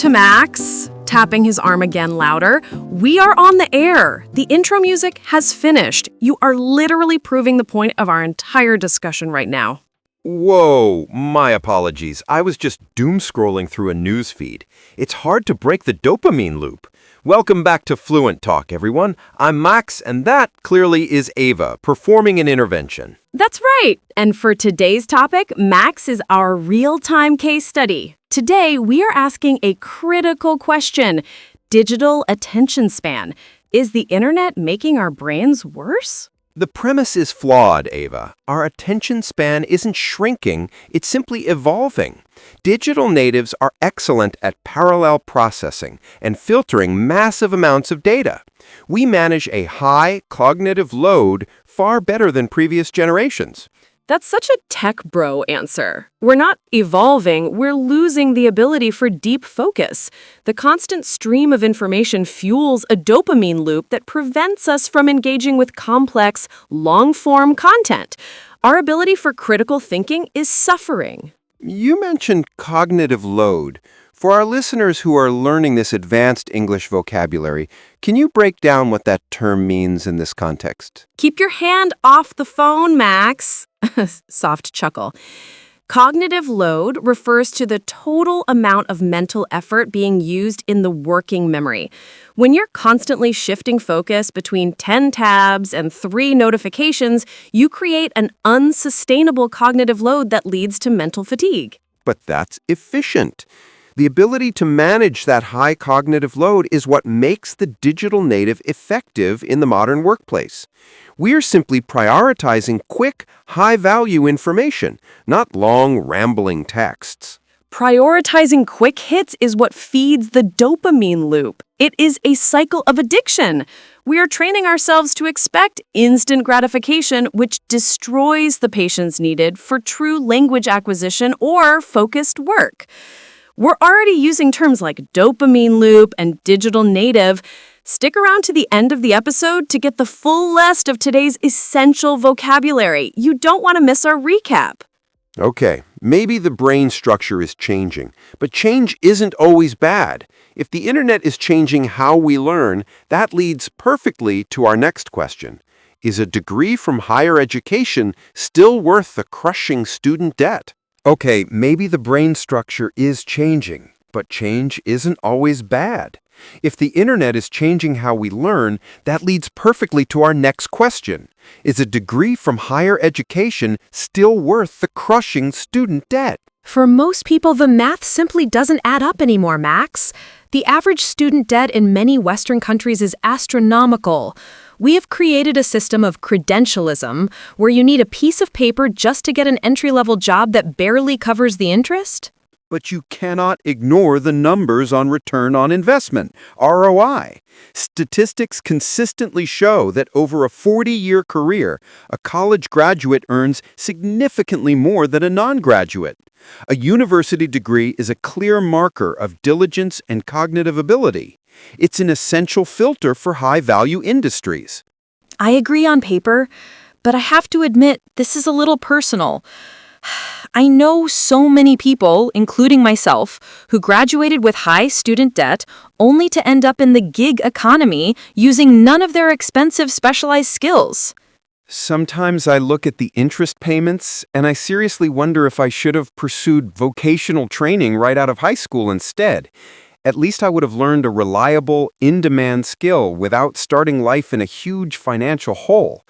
to Max, tapping his arm again louder. We are on the air. The intro music has finished. You are literally proving the point of our entire discussion right now. Whoa, my apologies. I was just doom-scrolling through a news feed. It's hard to break the dopamine loop. Welcome back to Fluent Talk, everyone. I'm Max, and that clearly is Ava, performing an intervention. That's right. And for today's topic, Max is our real-time case study. Today, we are asking a critical question. Digital attention span. Is the internet making our brains worse? The premise is flawed, Ava. Our attention span isn't shrinking, it's simply evolving. Digital natives are excellent at parallel processing and filtering massive amounts of data. We manage a high cognitive load far better than previous generations. That's such a tech bro answer. We're not evolving, we're losing the ability for deep focus. The constant stream of information fuels a dopamine loop that prevents us from engaging with complex, long-form content. Our ability for critical thinking is suffering. You mentioned cognitive load. For our listeners who are learning this advanced English vocabulary, can you break down what that term means in this context? Keep your hand off the phone, Max. Soft chuckle. Cognitive load refers to the total amount of mental effort being used in the working memory. When you're constantly shifting focus between 10 tabs and 3 notifications, you create an unsustainable cognitive load that leads to mental fatigue. But that's efficient. The ability to manage that high cognitive load is what makes the digital native effective in the modern workplace. We're simply prioritizing quick, high-value information, not long, rambling texts. Prioritizing quick hits is what feeds the dopamine loop. It is a cycle of addiction. We are training ourselves to expect instant gratification, which destroys the patience needed for true language acquisition or focused work. We're already using terms like dopamine loop and digital native. Stick around to the end of the episode to get the full list of today's essential vocabulary. You don't want to miss our recap. Okay, maybe the brain structure is changing, but change isn't always bad. If the internet is changing how we learn, that leads perfectly to our next question. Is a degree from higher education still worth the crushing student debt? Okay, maybe the brain structure is changing, but change isn't always bad. If the internet is changing how we learn, that leads perfectly to our next question. Is a degree from higher education still worth the crushing student debt? For most people, the math simply doesn't add up anymore, Max. The average student debt in many Western countries is astronomical. We have created a system of credentialism where you need a piece of paper just to get an entry-level job that barely covers the interest. But you cannot ignore the numbers on return on investment, ROI. Statistics consistently show that over a 40-year career, a college graduate earns significantly more than a non-graduate. A university degree is a clear marker of diligence and cognitive ability. It's an essential filter for high-value industries. I agree on paper, but I have to admit this is a little personal. I know so many people, including myself, who graduated with high student debt only to end up in the gig economy using none of their expensive specialized skills. Sometimes I look at the interest payments and I seriously wonder if I should have pursued vocational training right out of high school instead. At least I would have learned a reliable, in-demand skill without starting life in a huge financial hole.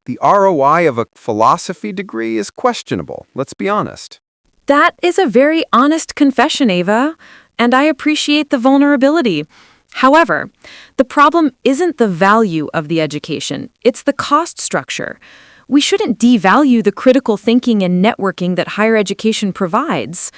The ROI of a philosophy degree is questionable, let's be honest. That is a very honest confession, Ava, and I appreciate the vulnerability. However, the problem isn't the value of the education, it's the cost structure. We shouldn't devalue the critical thinking and networking that higher education provides.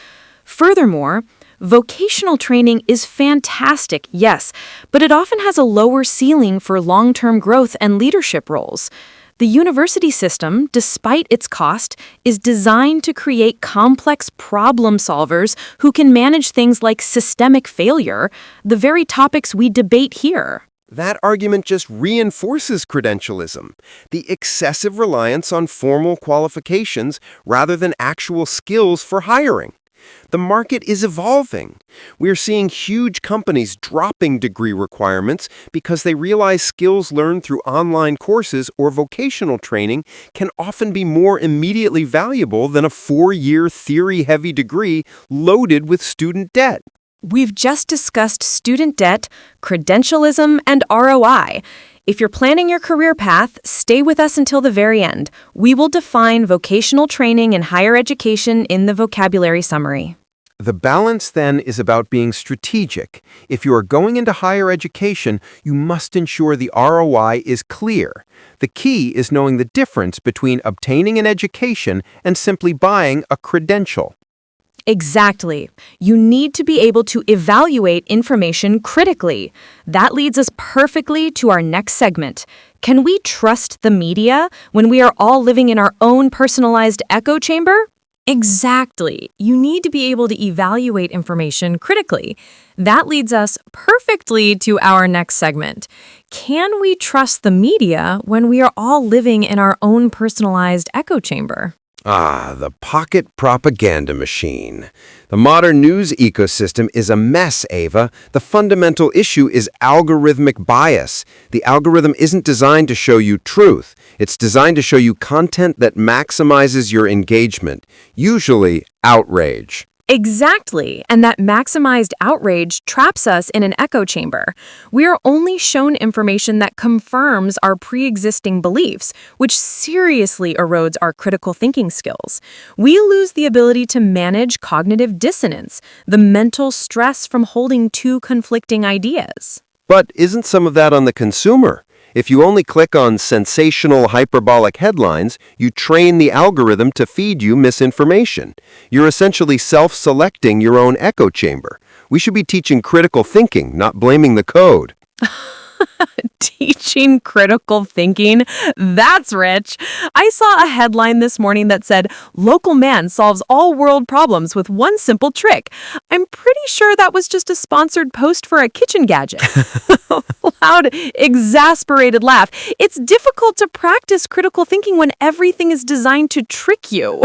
Furthermore, vocational training is fantastic, yes, but it often has a lower ceiling for long-term growth and leadership roles. The university system, despite its cost, is designed to create complex problem solvers who can manage things like systemic failure, the very topics we debate here. That argument just reinforces credentialism, the excessive reliance on formal qualifications rather than actual skills for hiring. The market is evolving. We are seeing huge companies dropping degree requirements because they realize skills learned through online courses or vocational training can often be more immediately valuable than a 4-year theory-heavy degree loaded with student debt. We've just discussed student debt, credentialism, and ROI. If you're planning your career path, stay with us until the very end. We will define vocational training and higher education in the vocabulary summary. The balance, then, is about being strategic. If you are going into higher education, you must ensure the ROI is clear. The key is knowing the difference between obtaining an education and simply buying a credential. Exactly. You need to be able to evaluate information critically. That leads us perfectly to our next segment. Can we trust the media when we are all living in our own personalized echo chamber? Exactly. You need to be able to evaluate information critically. That leads us perfectly to our next segment. Can we trust the media when we are all living in our own personalized echo chamber? Ah, the pocket propaganda machine. The modern news ecosystem is a mess, Ava. The fundamental issue is algorithmic bias. The algorithm isn't designed to show you truth. It's designed to show you content that maximizes your engagement, usually outrage. Exactly, and that maximized outrage traps us in an echo chamber. We are only shown information that confirms our pre-existing beliefs, which seriously erodes our critical thinking skills. We lose the ability to manage cognitive dissonance, the mental stress from holding two conflicting ideas. But isn't some of that on the consumer? If you only click on sensational hyperbolic headlines, you train the algorithm to feed you misinformation. You're essentially self-selecting your own echo chamber. We should be teaching critical thinking, not blaming the code. Teaching critical thinking? That's rich. I saw a headline this morning that said, "Local man solves all world problems with one simple trick." I'm pretty sure that was just a sponsored post for a kitchen gadget. Loud, exasperated laugh. It's difficult to practice critical thinking when everything is designed to trick you.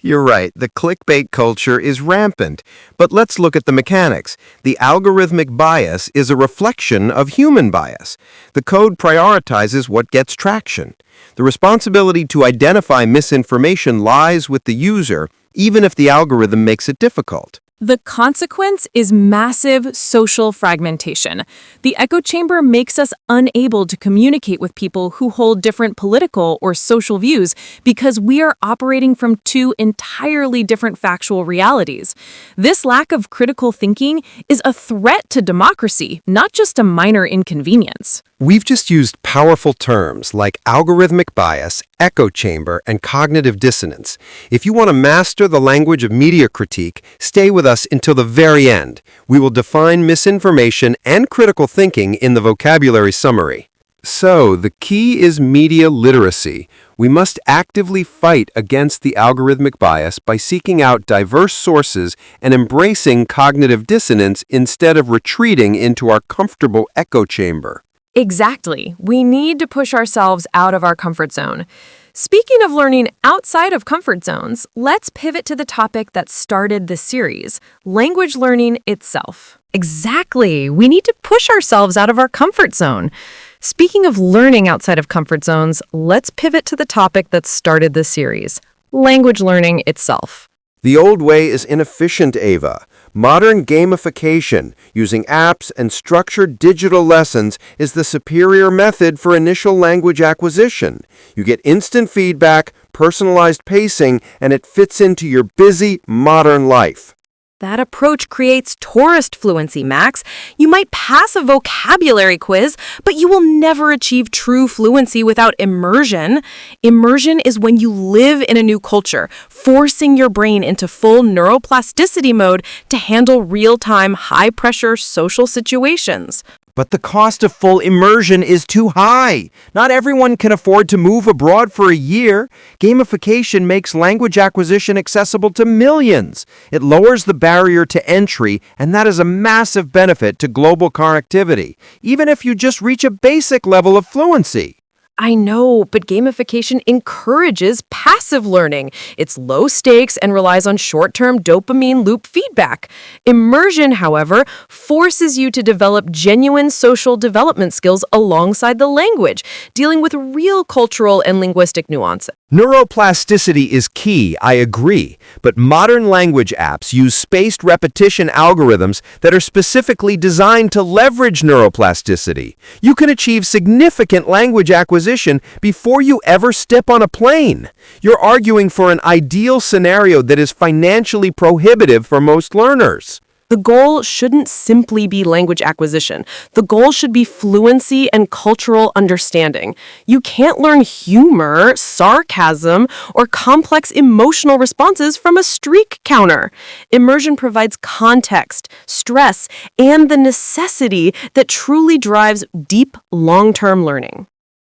You're right, the clickbait culture is rampant. But let's look at the mechanics. The algorithmic bias is a reflection of human bias. The code prioritizes what gets traction. The responsibility to identify misinformation lies with the user, even if the algorithm makes it difficult. The consequence is massive social fragmentation. The echo chamber makes us unable to communicate with people who hold different political or social views because we are operating from two entirely different factual realities. This lack of critical thinking is a threat to democracy, not just a minor inconvenience. We've just used powerful terms like algorithmic bias, echo chamber, and cognitive dissonance. If you want to master the language of media critique, stay with us until the very end. We will define misinformation and critical thinking in the vocabulary summary. So, the key is media literacy. We must actively fight against the algorithmic bias by seeking out diverse sources and embracing cognitive dissonance instead of retreating into our comfortable echo chamber. Exactly. We need to push ourselves out of our comfort zone. Speaking of learning outside of comfort zones, let's pivot to the topic that started this series, language learning itself. Exactly. We need to push ourselves out of our comfort zone. Speaking of learning outside of comfort zones, let's pivot to the topic that started this series, language learning itself. The old way is inefficient, Ava. Modern gamification, using apps and structured digital lessons, is the superior method for initial language acquisition. You get instant feedback, personalized pacing, and it fits into your busy, modern life. That approach creates tourist fluency, Max. You might pass a vocabulary quiz, but you will never achieve true fluency without immersion. Immersion is when you live in a new culture, forcing your brain into full neuroplasticity mode to handle real-time, high-pressure social situations. But the cost of full immersion is too high. Not everyone can afford to move abroad for a year. Gamification makes language acquisition accessible to millions. It lowers the barrier to entry, and that is a massive benefit to global connectivity, even if you just reach a basic level of fluency. I know, but gamification encourages passive learning. It's low stakes and relies on short-term dopamine loop feedback. Immersion, however, forces you to develop genuine social development skills alongside the language, dealing with real cultural and linguistic nuances. Neuroplasticity is key, I agree, but modern language apps use spaced repetition algorithms that are specifically designed to leverage neuroplasticity. You can achieve significant language acquisition before you ever step on a plane. You're arguing for an ideal scenario that is financially prohibitive for most learners. The goal shouldn't simply be language acquisition. The goal should be fluency and cultural understanding. You can't learn humor, sarcasm, or complex emotional responses from a streak counter. Immersion provides context, stress, and the necessity that truly drives deep, long-term learning.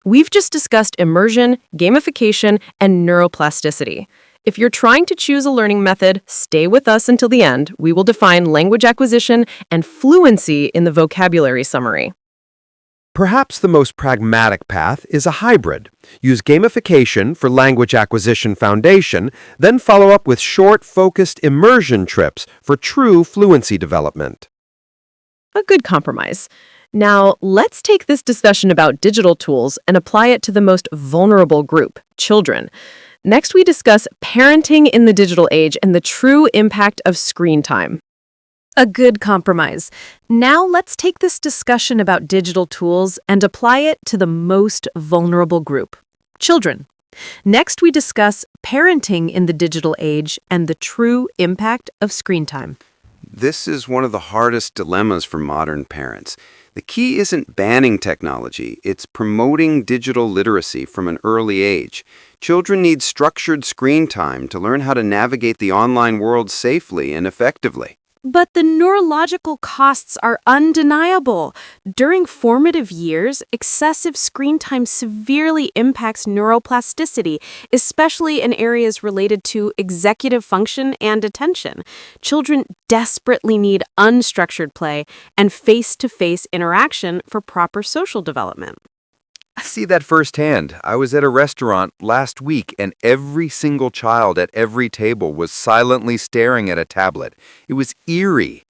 We've just discussed immersion, gamification, and neuroplasticity. If you're trying to choose a learning method, stay with us until the end. We will define language acquisition and fluency in the vocabulary summary. Perhaps the most pragmatic path is a hybrid. Use gamification for language acquisition foundation, then follow up with short, focused immersion trips for true fluency development. A good compromise. Now, let's take this discussion about digital tools and apply it to the most vulnerable group, children. Next, we discuss parenting in the digital age and the true impact of screen time. A good compromise. Now let's take this discussion about digital tools and apply it to the most vulnerable group, children. Next, we discuss parenting in the digital age and the true impact of screen time. This is one of the hardest dilemmas for modern parents. The key isn't banning technology, it's promoting digital literacy from an early age. Children need structured screen time to learn how to navigate the online world safely and effectively. But the neurological costs are undeniable. During formative years, excessive screen time severely impacts neuroplasticity, especially in areas related to executive function and attention. Children desperately need unstructured play and face-to-face interaction for proper social development. I see that firsthand. I was at a restaurant last week and every single child at every table was silently staring at a tablet. It was eerie.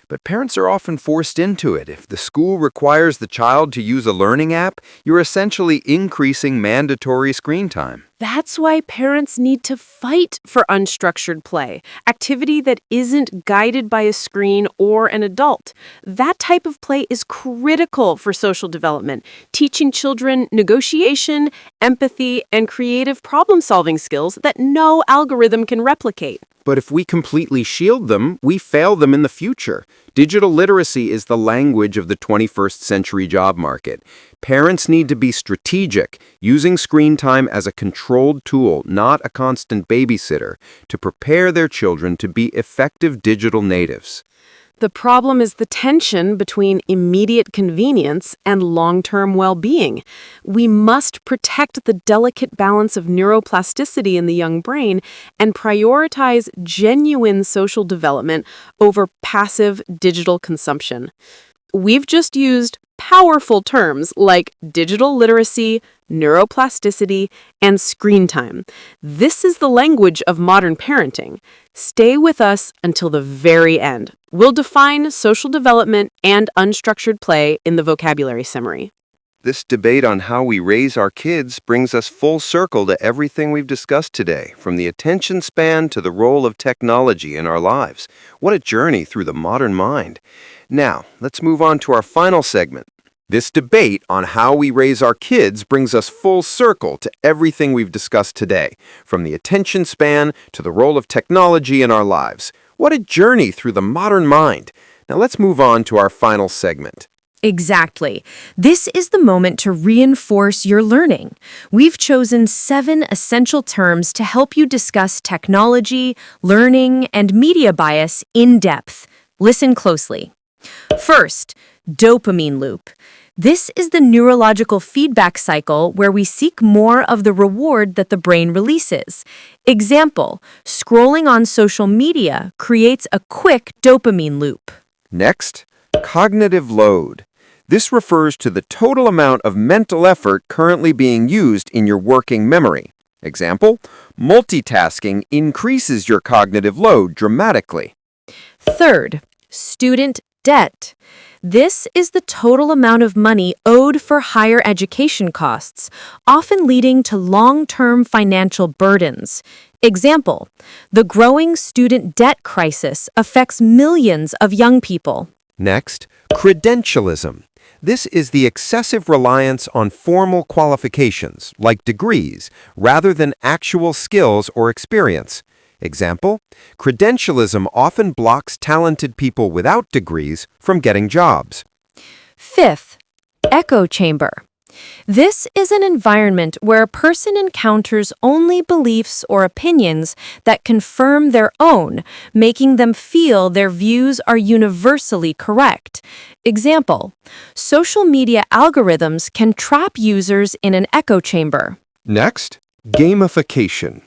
But parents are often forced into it. If the school requires the child to use a learning app, you're essentially increasing mandatory screen time. That's why parents need to fight for unstructured play, activity that isn't guided by a screen or an adult. That type of play is critical for social development, teaching children negotiation, empathy, and creative problem-solving skills that no algorithm can replicate. But if we completely shield them, we fail them in the future. Digital literacy is the language of the 21st century job market. Parents need to be strategic, using screen time as a controlled tool, not a constant babysitter, to prepare their children to be effective digital natives. The problem is the tension between immediate convenience and long-term well-being. We must protect the delicate balance of neuroplasticity in the young brain and prioritize genuine social development over passive digital consumption. We've just used powerful terms like digital literacy, neuroplasticity, and screen time. This is the language of modern parenting. Stay with us until the very end. We'll define social development and unstructured play in the vocabulary summary. This debate on how we raise our kids brings us full circle to everything we've discussed today, from the attention span to the role of technology in our lives. What a journey through the modern mind. Now, let's move on to our final segment. This debate on how we raise our kids brings us full circle to everything we've discussed today, from the attention span to the role of technology in our lives. What a journey through the modern mind. Now let's move on to our final segment. Exactly. This is the moment to reinforce your learning. We've chosen 7 essential terms to help you discuss technology, learning, and media bias in depth. Listen closely. First, dopamine loop. This is the neurological feedback cycle where we seek more of the reward that the brain releases. Example, scrolling on social media creates a quick dopamine loop. Next, cognitive load. This refers to the total amount of mental effort currently being used in your working memory. Example, multitasking increases your cognitive load dramatically. Third, student debt. This is the total amount of money owed for higher education costs, often leading to long-term financial burdens. Example, the growing student debt crisis affects millions of young people. Next, credentialism. This is the excessive reliance on formal qualifications, like degrees, rather than actual skills or experience. Example, credentialism often blocks talented people without degrees from getting jobs. Fifth, echo chamber. This is an environment where a person encounters only beliefs or opinions that confirm their own, making them feel their views are universally correct. Example, social media algorithms can trap users in an echo chamber. Next, gamification.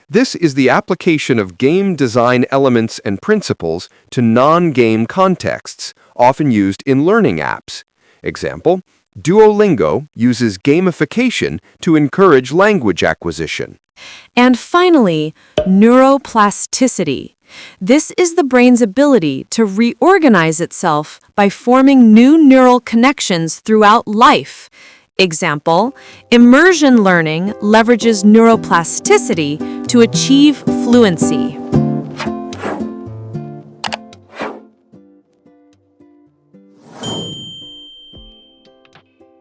This is the application of game design elements and principles to non-game contexts, often used in learning apps. Example, Duolingo uses gamification to encourage language acquisition. And finally, neuroplasticity. This is the brain's ability to reorganize itself by forming new neural connections throughout life. Example, immersion learning leverages neuroplasticity to achieve fluency.